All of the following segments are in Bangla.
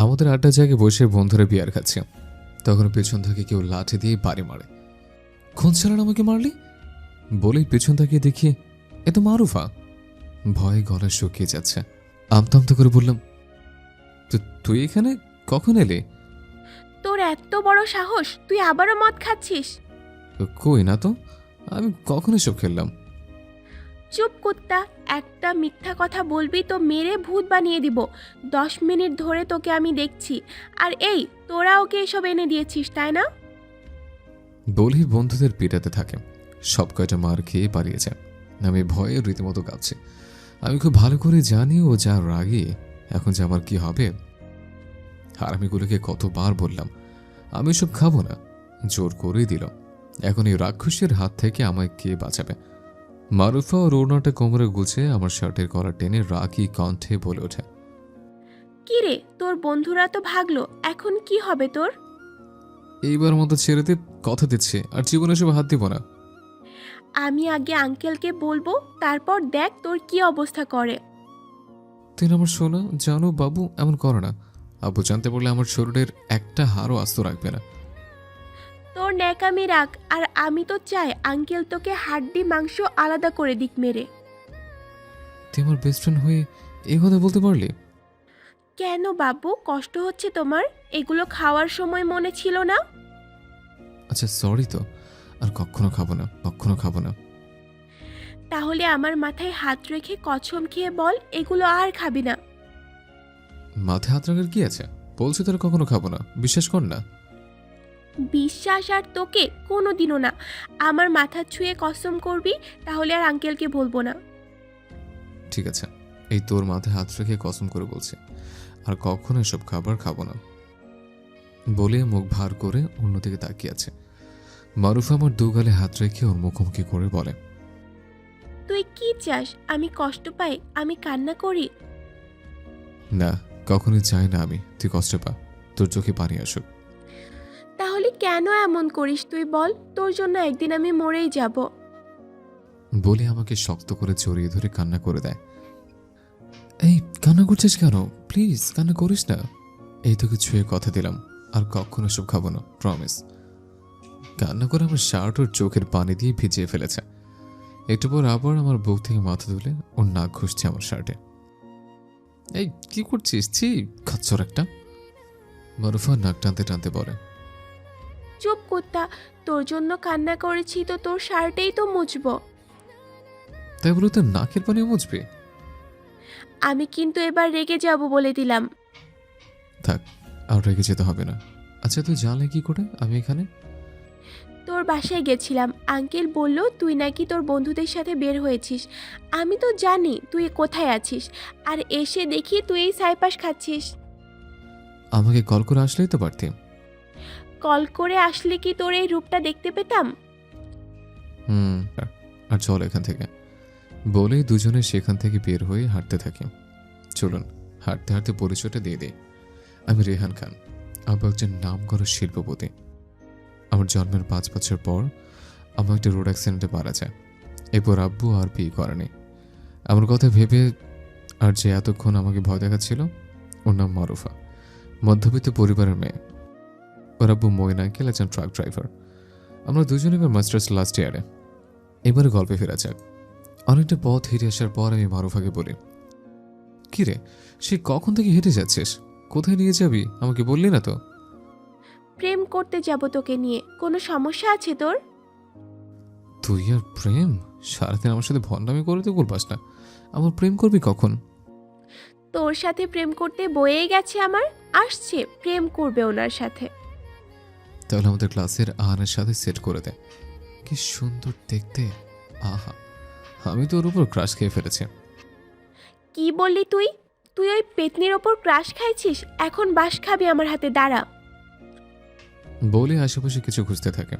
আমাদের আড্ডা জায়গায় বসে বন্ধুরা বিয়ার খাচ্ছে, তখন পেছন থেকে কেউ লাঠি দিয়ে বাড়ি মারে। কোন ছেলেরা আমাকে মারলি বলেই পেছন তাকিয়ে দেখি এ তো মারুফা। ভয়ে গলা শুকিয়ে যাচ্ছে। আমতা আমতা করে বললাম, তুই এখানে কখন এলি? তোর এত বড় সাহস, তুই আবারও মদ খাচ্ছিস? কই না তো, আমি কখন এসব খেললাম? চুপ কুত্তা, একটা মিথ্যা কথা বলবি তো মেরে ভূত বানিয়ে দিব। 10 মিনিট ধরে তোকে আমি দেখছি, আর এই তোরা ওকে এসব এনে দিয়েছিস তাই না? বলেই বন্ধুদের পিটাতে থাকে। সব কয়টা মার খেয়ে পালিয়ে যায়। আমি ভয়ে রীতিমতো কাঁপছি। আমি খুব ভালো করে জানি ও যা রাগে এখন যে আমার কি হবে। হারামিগুলোকে কতবার বললাম আমি সব খাবো না, জোর করেই দিল। এখন এই রাক্ষসের হাত থেকে আমায় কে বাঁচাবে? মারুফা ও রোনাটা কোমরে গুছে আমার শার্টের কলার টেনে রাগী কণ্ঠে বলে ওঠে, কি রে, তোর বন্ধুরা তো ভাগলো, এখন কি হবে তোর? এইবার মতো ছেড়ে দে, কথা দিচ্ছে আর জীবনে সব হাত দিব না। আমি আগে আঙ্কেলকে বলবো, তারপর দেখ তোর কি অবস্থা করে। তুই না আমার সোনা জানো বাবু, এমন করো না। আব্বু জানতে পারলে আমার শরীরের একটা হাড়ও আস্ত রাখবে না। তোর ন্যাকামি রাখ, আর আমি তো চাই আঙ্কেল তোকে হাড্ডি মাংস আলাদা করে দিক মেরে। তুই আমার বেস্ট ফ্রেন্ড হয়ে এই কথা বলতে পারলি? কেন বাবু, কষ্ট হচ্ছে তোমার? এগুলো খাওয়ার সময় মনে ছিল না? আচ্ছা সরি তো, আর কখনো খাবো না, কখনো খাবো না। তাহলে আমার মাথায় হাত রেখে কসম খেয়ে বল এগুলো আর খাবি না। মাথায় হাত রাখার কি আছে? বলছি তোর কখনো খাবো না, বিশ্বাস কর না। বিশ্বাস আর তোকে কোনোদিনও না। আমার মাথা ছুঁয়ে কসম করবি, তাহলে আর আঙ্কেলকে বলবো না। ঠিক আছে, এই তোর মাথায় হাত রেখে কসম করে বলছি, আর কখনো এসব খাবার খাবো না। বলে মুখ ভার করে অন্যদিকে তাকিয়ে আছে। মারুফা আমার দু গালে হাত রেখে ওর মুখোমুখি করে বলে, তুই কি চাস আমি কষ্ট পাই, আমি কান্না করি? না, কখনোই চাই না আমি তুই কষ্ট পা, তোর চোখে পানি আসুক। তাহলে কেন এমন করিস তুই বল, তোর জন্য একদিন আমি মরেই যাব। বলে আমাকে শক্ত করে জড়িয়ে ধরে কান্না করে দেয়। এই কান্না করছিস কেন? প্লিজ কান্না করিস না। এই তোকে ছুঁয়ে কথা দিলাম, আর কখনো সব খাবো না, প্রমিস। কান্না করে আমার শার্ট ওর চোখের পানি দিয়ে ভিজিয়ে ফেলেছে। একটু পর আবার আমার বুক থেকে মাথা তুলে ওর নাক ঘুষছে আমার শার্টে। এই কি করছিস? ছি, খাচ্ছর একটা। মারুফা নাক টানতে টানতে বলে, চুপ কুত্তা, তোর জন্য কান্না করেছি তো তোর শার্টেই তো মুছবো। তাই বলে তোর নাকের পানিও মুছবে? আমি কিন্তু এবার রেগে যাব বলে দিলাম। থাক, আর রেগে যেতে হবে না। আচ্ছা তুই জানলে কি করে আমি এখানে? তোর বাসায় গেছিলাম, আঙ্কেল বলল তুই নাকি তোর বন্ধুদের সাথে বের হয়েছিস। আমি তো জানি তুই কোথায় আছিস, আর এসে দেখি তুই এই সাইপাস খাচ্ছিস। আমাকে কল করে আসলেই তো পারতি। কল করে আসলে কি তোর এই রূপটা দেখতে পেতাম? হুম, আর চল এখান থেকে। বলেই দুজনে সেখান থেকে বের হয়ে হাঁটতে থাকি। চলুন হাঁটতে হাঁটতে পরিচয়টা দিয়ে দিই। আমি রেহান খান, আব্বু একজন নামকরা শিল্পপতি। আমার জন্মের 5 বছর পর আমার একটা রোড অ্যাক্সিডেন্টে মারা যায়। এরপর আব্বু আর বিয়ে করেনি। আমার কথা ভেবে আর যে এতক্ষণ আমাকে ভয় দেখাচ্ছিল, ওর নাম মারুফা, মধ্যবিত্ত পরিবারের মেয়ে। ওর আব্বু মইন আঙ্কেল একজন ট্রাক ড্রাইভার। আমরা দুজনে এবার মাস্টার্স লাস্ট ইয়ারে। এবারে গল্পে ফেরা যাক। অনেকটা পথ হেঁটে আসার পর আমি মারুফাকে বলি, কি রে, সে কখন থেকে হেঁটে যাচ্ছিস? কোথায় নিয়ে যাবি আমাকে বললি না তো? প্রেম করতে যাব তোকে নিয়ে, কোনো সমস্যা আছে তোর? তুই আর প্রেম? সারাদিন আমার সাথে ভণ্ডামি করে তো বলবাস না। আমার প্রেম করবি কখন? তোর সাথে প্রেম করতে বয়েই গেছে আমার, আসছে প্রেম করবে ওনার সাথে। তাহলে আমাদের ক্লাসের আহানের সাথে সেট করে দে। কি সুন্দর দেখতে, আহা, আমি তো ওর উপর ক্রাশ খেয়ে ফেলেছি। কি বললি তুই? তুই ওই পেতনির ওপর ক্রাশ খাইছিস, এখন বাস খাবি আমার হাতে, দাঁড়া। বলে আশেপাশে কিছু খুঁজতে থাকে।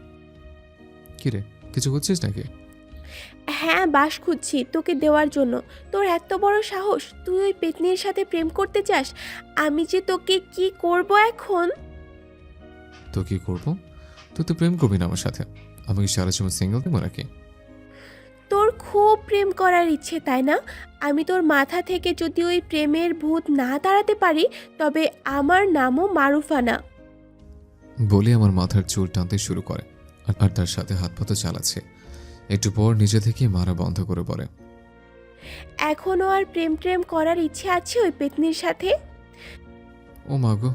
কি রে, কিছু খুঁজছিস নাকি? হ্যাঁ, বাস খুঁজছি তোকে দেওয়ার জন্য। তোর এত বড় সাহস, তুই ওই পেতনির সাথে প্রেম করতে চাস? আমি যে তোকে কি করব এখন। তো কি করবো? তুই তো প্রেম করবি না আমার সাথে। আমি কি সারা সময় সিঙ্গেল দেবো নাকি? তোর খুব প্রেম করার ইচ্ছে, তাই না? আমি তোর মাথা থেকে যদি ওই প্রেমের ভূত না তাড়াতে পারি, তবে আমার নামও মারুফা না। বলে আমার মাথার চুল টানতে শুরু করে, আর তার সাথে হাত পাতো চালাচ্ছে। একটু পর নিজে থেকে মারা বন্ধ করে বলে, এখনও আর প্রেম প্রেম করার ইচ্ছে আছে ওই পেতনির সাথে? ও মা গো,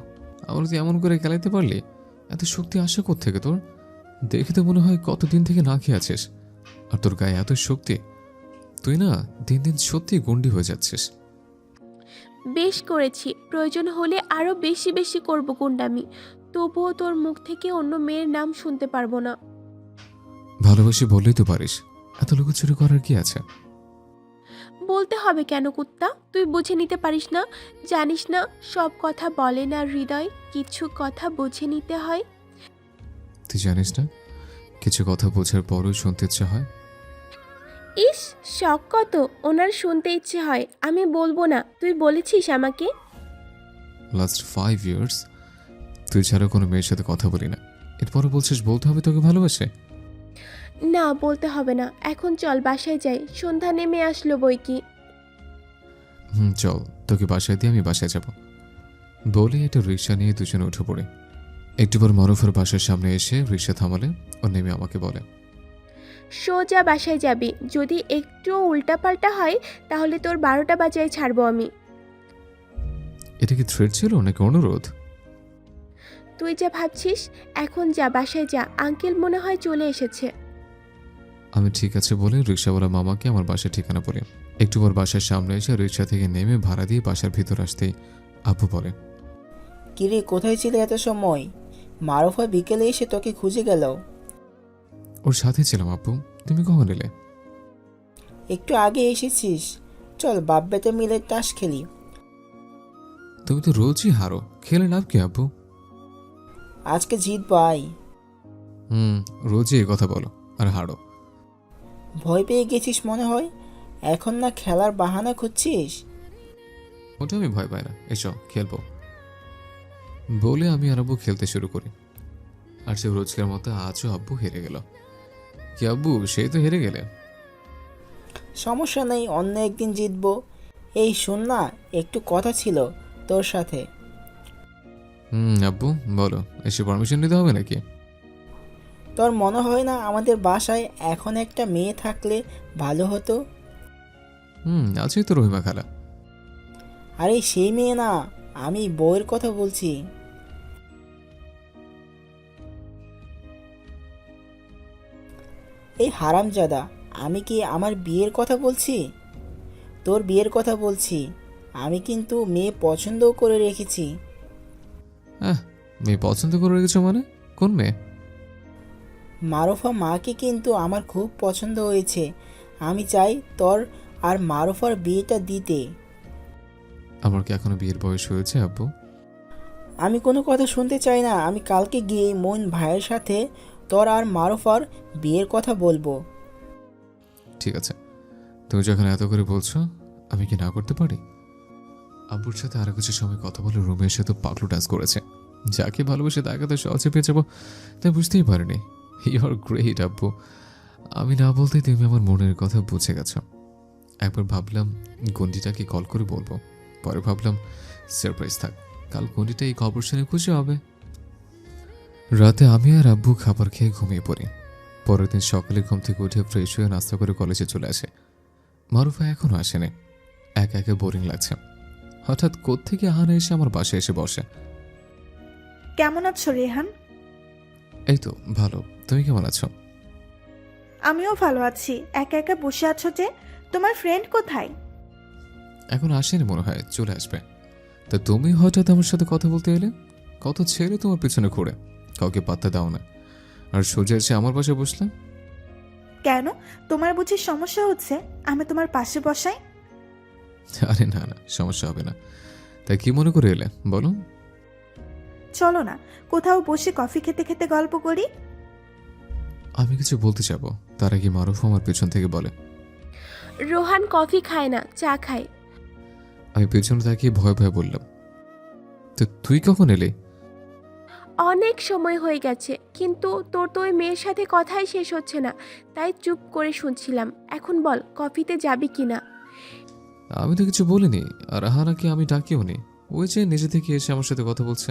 আমার তুই এমন করে খেলাইতে পারলি? এত শক্তি আসে থেকে তোর? দেখে তো মনে হয় কতদিন থেকে না খেয়ে আছিস। আর তোর গায়ে এত শক্তি, তুই না দিন দিন সত্যি গন্ডি হয়ে যাচ্ছিস। বেশ করেছি, প্রয়োজন হলে আরও বেশি বেশি করব গুন্ডামি, তবুও তোর মুখ থেকে অন্য মেয়ের নাম শুনতে পারবো না। ভালোবাসি বললেই তো পারিস, এত লুকোচুরি করার কি আছে? বলতে হবে কেন কুত্তা? তুই বুঝে নিতে পারিস না? জানিস না সব কথা বলে না হৃদয়, কিছু কথা বুঝে নিতে হয়। তুই জানিস না কিছু কথা বোঝার পরও শুনতে ইচ্ছে হয়? ইস, শখ কত! ওনার শুনতে ইচ্ছে হয়, আমি বলবো না, তুই বলেছিস আমাকে। লাস্ট 5 ইয়ার্স তুই ছাড়া কোনো মেয়ের সাথে কথা বলি না, এরপরও বলছিস বলতে হবে তোকে ভালোবাসে? না, বলতে হবে না, এখন চল বাসায় যাই, সন্ধ্যা নেমে আসলো বই কি। চল, তোকে বাসায় দিয়ে আমি বাসায় যাব। বলে একটা রিক্সা নিয়ে দুজনে উঠে পড়ি। একটু পর মারুফের বাসার সামনে এসে রিক্সা থামালে ও নেমে আমাকে বলে, সোজা বাসায় যাবি, যদি একটু উল্টাপাল্টা হয় তাহলে তোর 12টা বাজায় ছাড়বো আমি। এটা কি থ্রেট ছিল নাকি অনুরোধ? তুই যা ভাবছিস, এখন যা বাসায় যা, আঙ্কেল মনে হয় চলে এসেছে। আমি ঠিক আছে বলে রিক্সাওয়ালা মামাকে আমার বাসার ঠিকানা বলি। একটু পর বাসার সামনে এসে রিক্সা থেকে নেমে ভাড়া দিয়ে বাসার ভিতর আসতেই আব্বু বলে, কিরে, কোথায় ছিলে এত সময়? মারুফা বিকেলে এসে তোকে খুঁজে গেল। ওর সাথে ছিলাম আব্বু, তুমি কখন এলে? একটু আগে এসেছিস, চল বাপ বেটা মিলে তাস খেলি। তুমি তো রোজই হারো, খেলে লাভ কি আব্বু? আজকে জিত ভাই। রোজই এই কথা বলো আর হারো। ভয় পেয়ে গেছিস মনে হয়, এখন না খেলার বাহানা খুঁজছিস? ওটা আমি ভয় পাই না, এসো খেলবো। বলে আমি আর আব্বু খেলতে শুরু করি। আর সে রোজকার মতো আজও আব্বু হেরে গেল। কি আব্বু, সেই তো হেরে গেলে? সমস্যা নেই, অন্য একদিন জিতবো। এই শোন না, একটু কথা ছিল তোর সাথে। আব্বু বলো, এসে পারমিশন নিতে হবে নাকি? তোর মনে হয় না আমাদের বাসায় এখন একটা মেয়ে থাকলে ভালো হতো? আছেই তো রহিমা খালা। আরে সেই মেয়ে না, আমি বউয়ের কথা বলছি। এই হারামজাদা, আমি কি আমার বিয়ের কথা বলছি? তোর বিয়ের কথা বলছি। আমি কিন্তু মেয়ে পছন্দও করে রেখেছি। মেয়ে পছন্দ করে রেখেছো মানে? কোন মেয়ে? মারুফা মাকে কিন্তু আমার খুব পছন্দ হয়েছে। আমি চাই তোর আর মারুফার বিয়েটা দিতে। আমার কি এখনো বিয়ের বয়স হয়েছে আব্বু? আমি কোনো কথা শুনতে চাই না। আমি কালকে গিয়ে মইন ভাইয়ের সাথে তোর আর মারুফার বিয়ের কথা বলবো। ঠিক আছে, তুমি যখন এত করে বলছো, আমি কি না করতে পারি? আব্বুর সাথে আরো কিছু সময় কথা বলে রুমে এসে তো পাগলু ডান্স করেছে। যাকে ভালোবেসে তাকে তো সহজে পেয়ে যাবো, তাই বুঝতেই পারিনি। ইউ আর গ্রেট আব্বু, আমি না বলতেই তুমি আমার মনের কথা বুঝে গেছো। একবার ভাবলাম গন্ডিটাকে কল করে বলবো, পরে ভাবলাম সারপ্রাইজ থাক, কাল গন্ডিটা এই খবর শুনে খুশি হবে। রাতে আমি আর আব্বু খাবার খেয়ে ঘুমিয়ে পড়ি। পরের দিন সকালে ঘুম থেকে উঠে ফ্রেশ হয়ে নাস্তা করে কলেজে চলে আসে। মারুফা এখনো আসেনি, একা একা বোরিং লাগছে। হঠাৎ কোত্থেকে আহানা এসে আমার বাসায় এসে বসে। কেমন আছো রেহান? এই তো ভালো, তুমি কেমন আছো? আমিও ভালো আছি। একা একা বসে আছো যে, তোমার ফ্রেন্ড কোথায়? এখন আসেনি, মনে হয় চলে আসবে। তা তুমি হঠাৎ আমার সাথে কথা বলতে এলে? কত ছেলে তোমার পিছনে ঘুরে, কাউকে পাত্তা দাও না, আর সোজা এসে আমার পাশে বসলাম। কেন, তোমার বুঝি সমস্যা হচ্ছে আমি তোমার পাশে বসাই? আরে না না, সমস্যা হবে না। তাই কি মনে করে এলে বলো? চলো না, কোথাও বসে কফি খেতে খেতে গল্প করি। আমি কিছু বলতে যাবো, তার আগে মারুফ আমার পেছন থেকে বলে, রোহান কফি খায় না, চা খায়। আমি পেছনে তাকিয়ে ভয় ভয় বললাম, তো তুই কখন এলি? অনেক সময় হয়ে গেছে, কিন্তু তোর তো ওই মেয়ের সাথে কথাই শেষ হচ্ছে না, তাই চুপ করে শুনছিলাম। এখন বল, কফিতে যাবি কিনা? আমি তো কিছু বলিনি, আর রাহানাকে আমি ডাকিও নি। ওই যে নিজে থেকে এসে আমার সাথে কথা বলছে।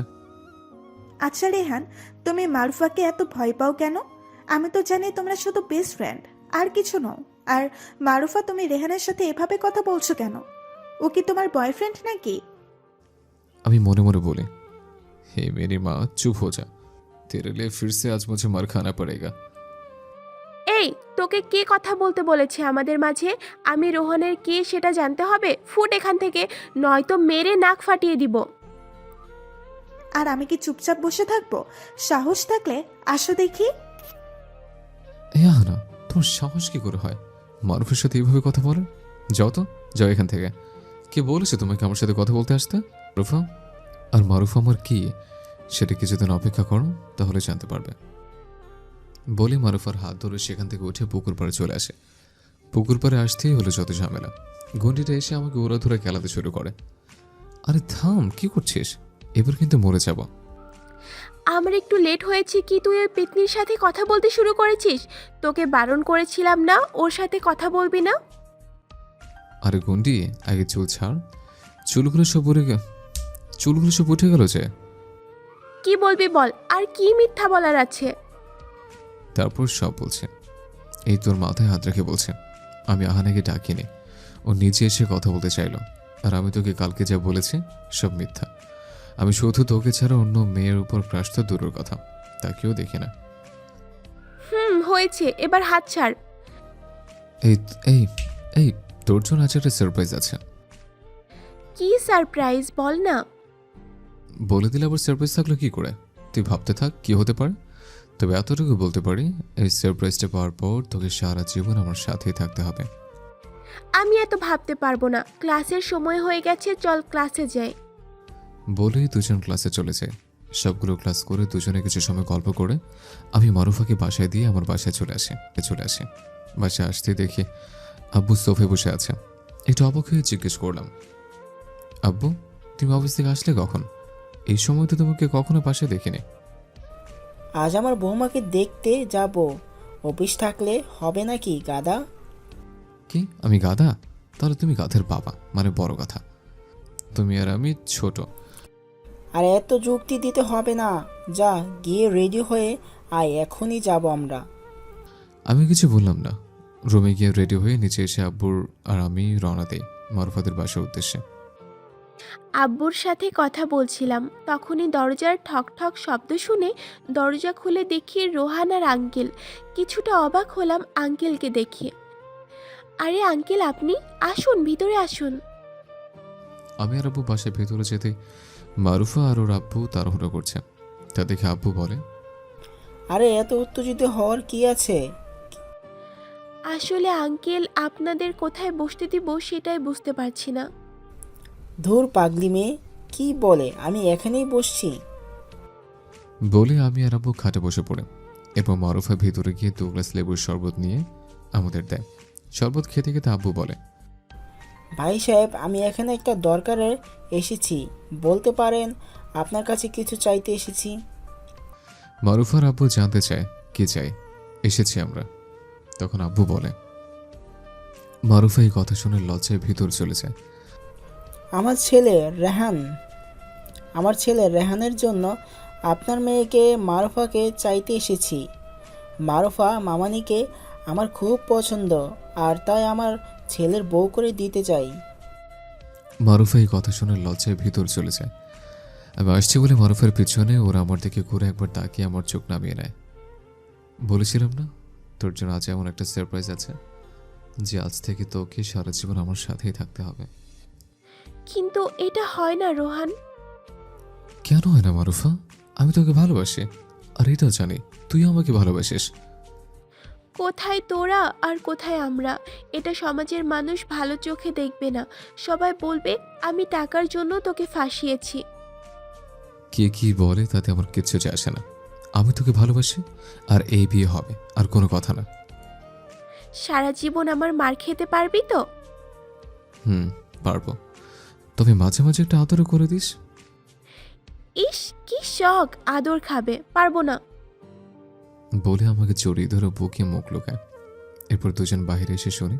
আচ্ছা রেহান, তুমি মারুফাকে এত ভয় পাও কেন? আমি তো জানি তোমরা শুধু বেস্ট ফ্রেন্ড, আর কিছু নও। আর মারুফা, তুমি রেহানের সাথে এভাবে কথা বলছো কেন? ও কি তোমার বয়ফ্রেন্ড নাকি? আমি মনে মনে বলি, हे मेरी माँ चुप हो जा, तेरे लिए फिर से आज मुझे मार खाना पड़ेगा। এই, তোকে কে কথা বলতে বলেছে আমাদের মাঝে? আমি রোহনের কে সেটা জানতে হবে? ফুট এখান থেকে, নয়তো মেরে নাক ফাটিয়ে দিব। আর আমি কি চুপচাপ বসে থাকবো? সাহস থাকলে আসো দেখি। না, তোমার সাহস কি করে হয় মারুফের সাথে এইভাবে কথা বলে? যাও তো, যাও এখান থেকে। কে বলেছে তোমাকে আমার সাথে কথা বলতে আসতে? মারুফা, আর মারুফা আমার কি সেটা কিছুদিন অপেক্ষা করো, তাহলে জানতে পারবে। বলে মারুফার হাত ধরে সেখান থেকে উঠে পুকুর পাড়ে চলে আসে। পুকুর পাড়ে আসতেই হলো যত ঝামেলা। গন্ডিটা এসে আমাকে ওরা ধরে খেলাতে শুরু করে। আরে থাম, কি করছিস? এবার কিন্তু মরে যাব। আমার একটু লেট হয়েছে কি তুই ওই পেতনির সাথে কথা বলতে শুরু করেছিস? তোকে বারণ করেছিলাম না ওর সাথে কথা বলবি না? আরে গন্ডি, আগে চুল ছাড়। চুলগুলো সব উঠে গেল যে। কি বলবি বল, আর কি মিথ্যা বলার আছে? তারপর সব বলছে। এই তোর মাথায় হাত রেখে বলছে, আমি আহানাকে ডাকিনি, ও নিজে এসে কথা বলতে চাইলো। আর আমি তোকে কালকে যা বলেছি সব মিথ্যা। আমি শুধু তোকে ছাড়া অন্য মেয়ের উপর ক্রাশ তো দূরের কথা, তাকেও দেখি না। হয়েছে, এবার হাত ছাড়। এই এই এই তোর জন্য আজ একটা সারপ্রাইজ আছে। কি সারপ্রাইজ বল না? বলে দিলে আবার সারপ্রাইজ থাকলো কি করে? তুই ভাবতে থাক কি হতে পারে। তবে এতটুকু বলতে পারি, এই সারপ্রাইজটা পাওয়ার পর তোকে সারা জীবন আমার সাথেই থাকতে হবে। আমি এত ভাবতে পারবো না, ক্লাসের সময় হয়ে গেছে, চল ক্লাসে যাই। বলেই দুজন ক্লাসে চলে যায়। সবগুলো ক্লাস করে দুজনে কিছু সময় গল্প করে আমি মারুফাকে বাসায় দিয়ে আমার বাসায় চলে আসে। বাসায় আসতে দেখি আব্বু সোফে বসে আছে। একটু অবাক হয়ে জিজ্ঞেস করলাম, আব্বু তুমি অফিস থেকে আসলে কখন? এই সময় তো তোমাকে কখনো বাসায় দেখিনি। আজ আমার বৌমাকে দেখতে যাব। অফিস থাকলে হবে নাকি গাদা? কি আমি গাধা? তাহলে তুমি গাধের বাবা, মানে বড় কথা। তুমি আর আমি ছোট। আর এত যুক্তি দিতে হবে না, যা গিয়ে রেডি হয়ে আয়, এখনই যাব আমরা। আমি কিছু বললাম না। রুমে গিয়ে রেডি হয়ে নিচে এসে আব্বুর আর আমি রওনা দেই মারুফাদের বাসার উদ্দেশ্যে। আব্বুর সাথে কথা বলছিলাম, তখনই দরজার ঠক ঠক শব্দ শুনে দরজা খুলে দেখি রোহান আর আঙ্কেল। কিছুটা অবাক হলাম আঙ্কেলকে দেখে। আরে আঙ্কেল, আপনি আসুন, ভিতরে আসুন। আমি আর আব্বু বাসায় ভেতরে যেতে মারুফা আর ওর আব্বু তাড়াহুড়ো করছে। তা দেখে আব্বু বলে, আরে এত উত্তেজিত হওয়ার কি আছে? আসলে আঙ্কেল, আপনাদের কোথায় বসতে দিব সেটাই বুঝতে পারছি না। ধুর পাগলি মেয়ে, কি বলে, আমি এখানেই বসছি। বলে আমি আর আব্বু খাটে বসে পড়ে। এরপর মারুফা ভেতরে গিয়ে 2 গ্লাস লেবুর শরবত নিয়ে আমাদের দেয়। শরবত খেতে খেতে আব্বু বলে, ভাই সাহেব, আমি এখানে একটা দরকারে এসেছি, বলতে পারেন আপনার কাছে কিছু চাইতে এসেছি। মারুফার আব্বু জানতে চায় কি চাই এসেছি আমরা। তখন আব্বু বলে, মারুফা এই কথা শুনে লজ্জায় ভিতর চলে যায়। আমার ছেলে রেহানের জন্য আপনার মেয়েকে মারুফাকে চাইতে এসেছি। মারুফা মামানিকে আমার খুব পছন্দ, আর তাই আমার ছেলের বউ করে দিতে চাই। মারুফা এই কথা শুনে লজ্জায় ভিতর চলে যায়। আমি আসছি বলে মারুফের পিছনে ওরা আমার দিকে ঘুরে একবার তাকিয়ে আমার চোখ নামিয়ে নেয়। বলেছিলাম না তোর জন্য আজ এমন একটা সারপ্রাইজ আছে যে আজ থেকে তোকে সারা জীবন আমার সাথেই থাকতে হবে। কিন্তু এটা হয় না রোহান। কেন হয় না মারুফা? আমি তোকে ভালোবাসি, আর এটাও জানি তুইও আমাকে ভালোবাসিস। কোথায় তোরা আর কোথায় আমরা? এটা সমাজের মানুষ ভালো চোখে দেখবে না। সবাই বলবে আমি টাকার জন্য তোকে ফাঁসিয়েছি। কে কি বলে তাতে আমার কিচ্ছু যায় আসে না। আমি তোকে ভালোবাসি, আর এই বিয়ে হবে, আর কোনো কথা না। সারা জীবন আমার মার খেতে পারবি তো? পারবো, তবে মাঝে মাঝে একটা আদরও করে দিস। ইস, কি শখ আদর খাবে, পারবো না। বলে আমাকে জড়িয়ে ধরে বুকে মুখ লুকায়। এরপর দুজন বাইরে এসে শুনি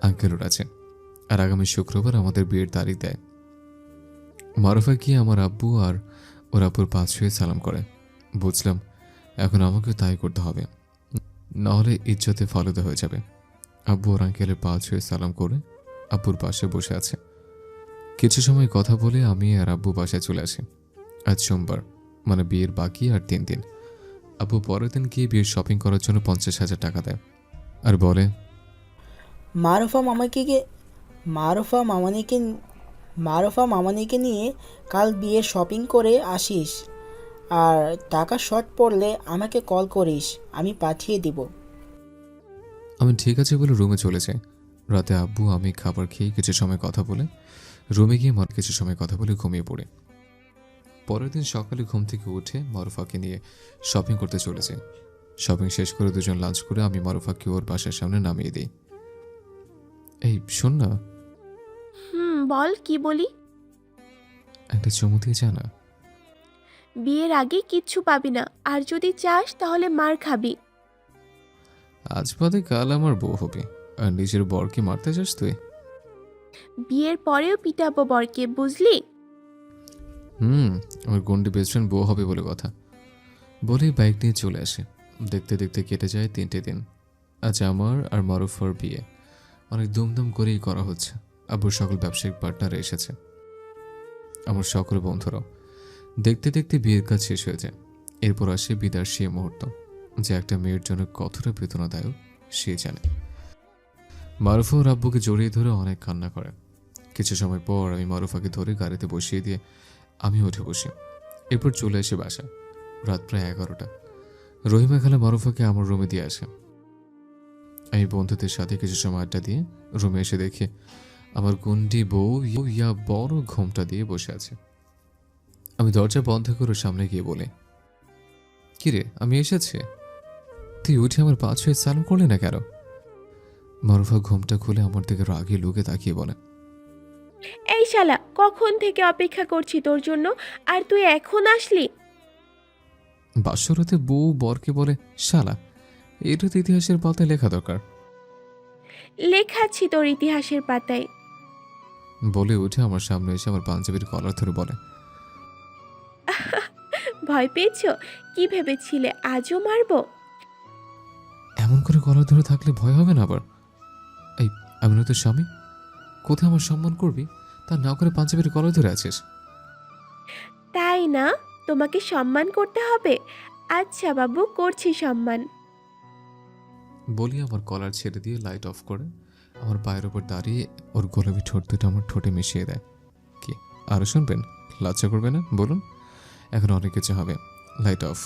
আঙ্কেল ওর আছে, আর আগামী শুক্রবার আমাদের বিয়ের তারিখ দেয়। মারুফা গিয়ে আমার আব্বু আর ওর আব্বুর পা ছুঁয়ে সালাম করে। বুঝলাম এখন আমাকেও তাই করতে হবে, নাহলে ইজ্জতে ফালুদা হয়ে যাবে। আব্বু ওর আঙ্কেলের পা ছুঁয়ে সালাম করে আব্বুর পাশে বসে আছে। কিছু সময় কথা বলে আমি আর আব্বু বাসায় চলে আসি। আজ সোমবার, মানে বিয়ের বাকি আর 3 দিন। আব্বু পরের দিন গিয়ে বিয়ের শপিং করার জন্য 50,000 টাকা দেয় আর বলে, মারুফা মামানিকে নিয়ে কাল বিয়ের শপিং করে আসিস, আর টাকা শর্ট পড়লে আমাকে কল করিস, আমি পাঠিয়ে দিব। আমি ঠিক আছে বলে রুমে চলে যাই। রাতে আব্বু আমি খাবার খেয়ে কিছু সময় কথা বলে রুমে গিয়ে কিছু সময় কথা বলে ঘুমিয়ে পড়ি। পরের দিন সকালে ঘুম থেকে উঠে মারুফাকে নিয়ে শপিং করতে চলে যাই। শপিং শেষ করে দুজন লাঞ্চ করে আমি মারুফাকে ওর বাসার সামনে নামিয়ে দিই। এই শোন না, বল, কি বলি? একটা চুমু দিয়ে যা না। বিয়ের আগে কিচ্ছু পাবি না, আর যদি চাস তাহলে মার খাবি। আজ বাদে কাল আমার বউ হবে, আর নিজের বরকে মারতে চাস তুই? বিয়ের পরেও পিটাবো বরকে, বুঝলি? আমার গন্ডি বেস্টফ্রেন্ড বউ হবে বলে কথা। বলেই বাইক নিয়ে চলে আসে। দেখতে দেখতে কেটে যায় 3টে দিন। আজ আমার আর মারুফার বিয়ে অনেক ধুমধাম করেই করা হচ্ছে। আব্বুর সকল ব্যবসায়িক পার্টনার এসেছে, আমার সকল বন্ধুরাও। দেখতে দেখতে বিয়ের কাজ শেষ হয়ে যায়। এরপর আসে বিদার সে মুহূর্ত, যে একটা মেয়ের জন্য কতটা বেদনাদায়ক সে জানে। মারুফা ওর আব্বুকে জড়িয়ে ধরে অনেক কান্না করে। কিছু সময় পর আমি মারুফাকে ধরে গাড়িতে বসিয়ে দিয়ে আমি উঠে বসি। এরপর চলে আসে বাসা। রাত প্রায় 11টা। রহিমা খালা মারুফাকে আমার রুমে দিয়ে আসে। আমি বন্ধুদের সাথে কিছু সময় আড্ডা দিয়ে রুমে এসে দেখি আমার গুন্ডি বউ ইয়া বড় ঘোমটা দিয়ে বসে আছে। আমি দরজা বন্ধ করে সামনে গিয়ে বলি, কিরে আমি এসেছি, তুই উঠে আমার পা ছুঁয়ে সালাম করলি না কেন? মারুফা ঘোমটা খুলে আমার দিকে রাগে লুকে তাকিয়ে বলে, এই শালা, কখন থেকে অপেক্ষা করছি তোর জন্য, আর তুই এখন আসলি? বাসরাতে বউ বরকে বলে শালা, এটা তো ইতিহাসের পাতায় লেখা দরকার। লেখাচ্ছি তোর ইতিহাসের পাতায়। বলে উঠে আমার সামনে এসে আমার পাঞ্জাবির কলার ধরে বলে, ভয় পেয়েছো? কি ভেবেছিলে আজও মারবো? এমন করে কলার ধরে থাকলে ভয় হবে না আবার? এই আমি না তোর স্বামী, কোথায় আমার সম্মান করবি তা না করে পাঞ্জাবির কলার ধরে আছিস? তাই না, তোমাকে সম্মান করতে হবে। আচ্ছা বাবু, করছি সম্মান। বলি আমার কলার ছেড়ে দিয়ে লাইট অফ করে আমার পায়ের ওপর দাঁড়িয়ে ওর গোলাপি ঠোঁট দুটো আমার ঠোঁটে মিশিয়ে দেয়। কি আরো শুনবেন? লজ্জা করবে না বলুন? এখন অনেক কিছু হবে। Light off.